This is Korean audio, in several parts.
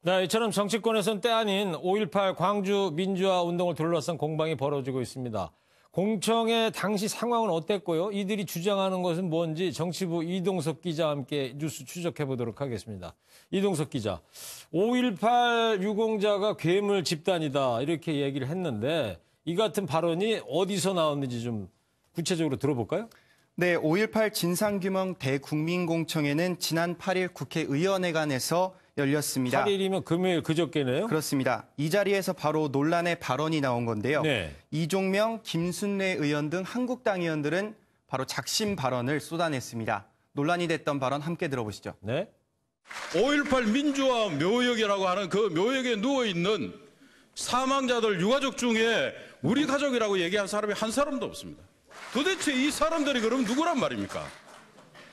네, 이처럼 정치권에선 때 아닌 5.18 광주 민주화 운동을 둘러싼 공방이 벌어지고 있습니다. 공청회 당시 상황은 어땠고요? 이들이 주장하는 것은 뭔지 정치부 이동석 기자와 함께 뉴스 추적해 보도록 하겠습니다. 이동석 기자, 5.18 유공자가 괴물 집단이다 이렇게 얘기를 했는데 이 같은 발언이 어디서 나왔는지 좀 구체적으로 들어볼까요? 네, 5.18 진상규명 대국민공청회는 지난 8일 국회의원회관에서 열렸습니다. 8일이면 금요일 그저께네요? 그렇습니다. 이 자리에서 바로 논란의 발언이 나온 건데요. 네. 이종명, 김순례 의원 등 한국당 의원들은 바로 작심 발언을 쏟아냈습니다. 논란이 됐던 발언 함께 들어보시죠. 네. 5.18 민주화 묘역이라고 하는 그 묘역에 누워있는 사망자들 유가족 중에 우리 가족이라고 얘기한 사람이 한 사람도 없습니다. 도대체 이 사람들이 그럼 누구란 말입니까?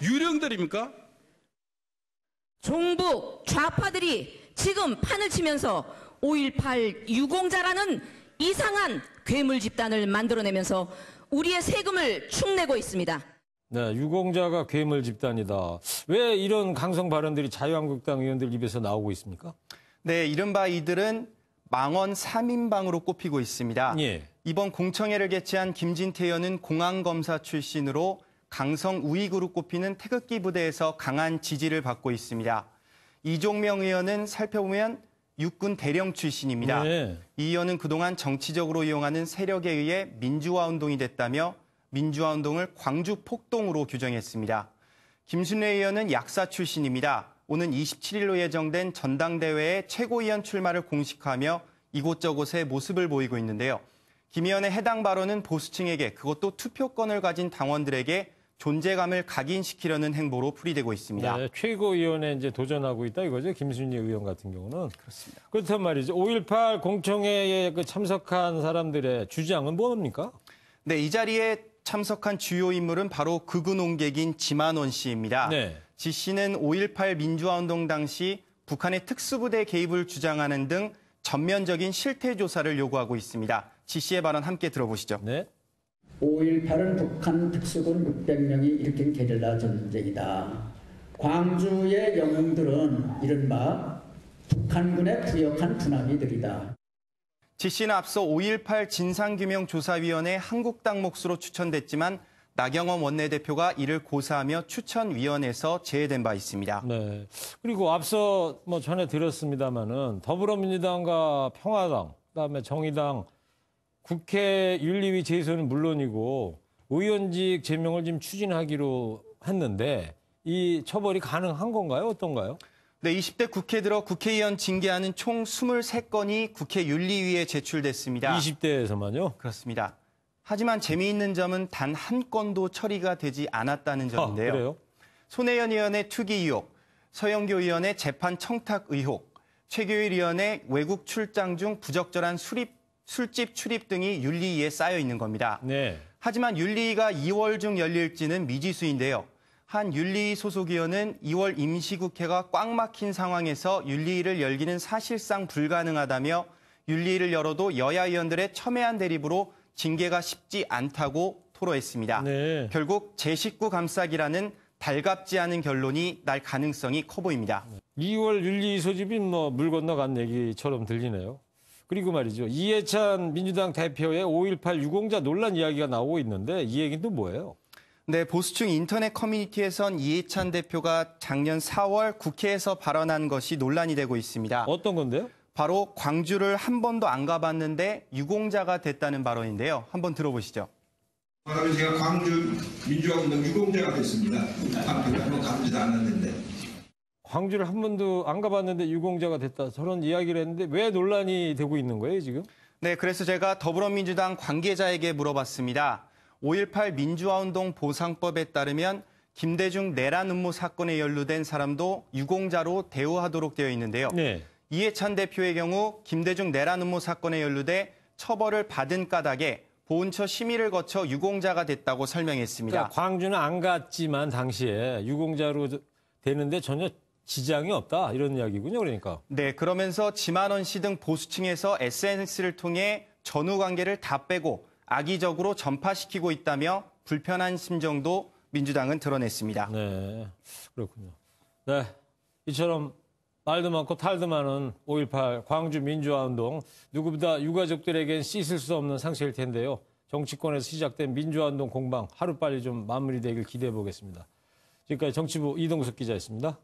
유령들입니까? 종북 좌파들이 지금 판을 치면서 5.18 유공자라는 이상한 괴물 집단을 만들어내면서 우리의 세금을 축내고 있습니다. 네, 유공자가 괴물 집단이다. 왜 이런 강성 발언들이 자유한국당 의원들 입에서 나오고 있습니까? 네, 이른바 이들은 망원 3인방으로 꼽히고 있습니다. 예. 이번 공청회를 개최한 김진태 의원은 공안검사 출신으로 강성 우익으로 꼽히는 태극기 부대에서 강한 지지를 받고 있습니다. 이종명 의원은 살펴보면 육군 대령 출신입니다. 네. 이 의원은 그동안 정치적으로 이용하는 세력에 의해 민주화 운동이 됐다며 민주화 운동을 광주 폭동으로 규정했습니다. 김순례 의원은 약사 출신입니다. 오는 27일로 예정된 전당대회에 최고위원 출마를 공식화하며 이곳저곳에 모습을 보이고 있는데요. 김 의원의 해당 발언은 보수층에게 그것도 투표권을 가진 당원들에게 존재감을 각인시키려는 행보로 풀이되고 있습니다. 네, 최고위원에 이제 도전하고 있다 이거죠. 김순례 의원 같은 경우는. 그렇습니다. 그렇단 말이죠. 5.18 공청회에 참석한 사람들의 주장은 뭡니까? 네, 이 자리에 참석한 주요 인물은 바로 극우 농객인 지만원 씨입니다. 네. 지 씨는 5.18 민주화운동 당시 북한의 특수부대 개입을 주장하는 등 전면적인 실태 조사를 요구하고 있습니다. 지 씨의 발언 함께 들어보시죠. 네. 5.18은 북한 특수군 600명이 일으킨 게릴라 전쟁이다. 광주의 영웅들은 이른바 북한군의 부역한 분화기들이다. 지 씨는 앞서 5.18 진상규명조사위원회 한국당 몫으로 추천됐지만 나경원 원내대표가 이를 고사하며 추천위원회에서 제외된 바 있습니다. 네. 그리고 앞서 전에 들었습니다마는 더불어민주당과 평화당, 그다음에 정의당 국회 윤리위 제소는 물론이고 의원직 제명을 지금 추진하기로 했는데 이 처벌이 가능한 건가요? 어떤가요? 네, 20대 국회 들어 국회의원 징계하는 총 23건이 국회 윤리위에 제출됐습니다. 20대에서만요? 그렇습니다. 하지만 재미있는 점은 단 한 건도 처리가 되지 않았다는 점인데요. 그래요? 손혜연 의원의 투기 의혹, 서영교 의원의 재판 청탁 의혹, 최규일 의원의 외국 출장 중 부적절한 술집 출입 등이 윤리위에 쌓여 있는 겁니다. 네. 하지만 윤리위가 2월 중 열릴지는 미지수인데요. 한 윤리위 소속 의원은 2월 임시국회가 꽉 막힌 상황에서 윤리위를 열기는 사실상 불가능하다며 윤리위를 열어도 여야 의원들의 첨예한 대립으로 징계가 쉽지 않다고 토로했습니다. 네. 결국 제 식구 감싸기라는 달갑지 않은 결론이 날 가능성이 커 보입니다. 2월 윤리 소집이 물 건너간 얘기처럼 들리네요. 그리고 말이죠. 이해찬 민주당 대표의 5.18 유공자 논란 이야기가 나오고 있는데 이 얘기는 또 뭐예요? 네, 보수층 인터넷 커뮤니티에선 이해찬 대표가 작년 4월 국회에서 발언한 것이 논란이 되고 있습니다. 어떤 건데요? 바로 광주를 한 번도 안 가봤는데 유공자가 됐다는 발언인데요. 한번 들어보시죠. 그러면 제가 광주 민주화운동 유공자가 됐습니다. 한번 가보지도 않았는데. 광주를 한 번도 안 가봤는데 유공자가 됐다. 저런 이야기를 했는데 왜 논란이 되고 있는 거예요, 지금? 네, 그래서 제가 더불어민주당 관계자에게 물어봤습니다. 5.18 민주화운동 보상법에 따르면 김대중 내란 음모 사건에 연루된 사람도 유공자로 대우하도록 되어 있는데요. 네. 이해찬 대표의 경우 김대중 내란 음모 사건에 연루돼 처벌을 받은 까닭에 보훈처 심의를 거쳐 유공자가 됐다고 설명했습니다. 그러니까 광주는 안 갔지만 당시에 유공자로 되는데 전혀 지장이 없다 이런 이야기군요. 그러니까. 네, 그러면서 지만원 씨 등 보수층에서 SNS를 통해 전후 관계를 다 빼고 악의적으로 전파시키고 있다며 불편한 심정도 민주당은 드러냈습니다. 네, 그렇군요. 네, 이처럼 말도 많고 탈도 많은 5.18 광주 민주화운동. 누구보다 유가족들에겐 씻을 수 없는 상처일 텐데요. 정치권에서 시작된 민주화운동 공방 하루빨리 좀 마무리되길 기대해 보겠습니다. 지금까지 정치부 이동석 기자였습니다.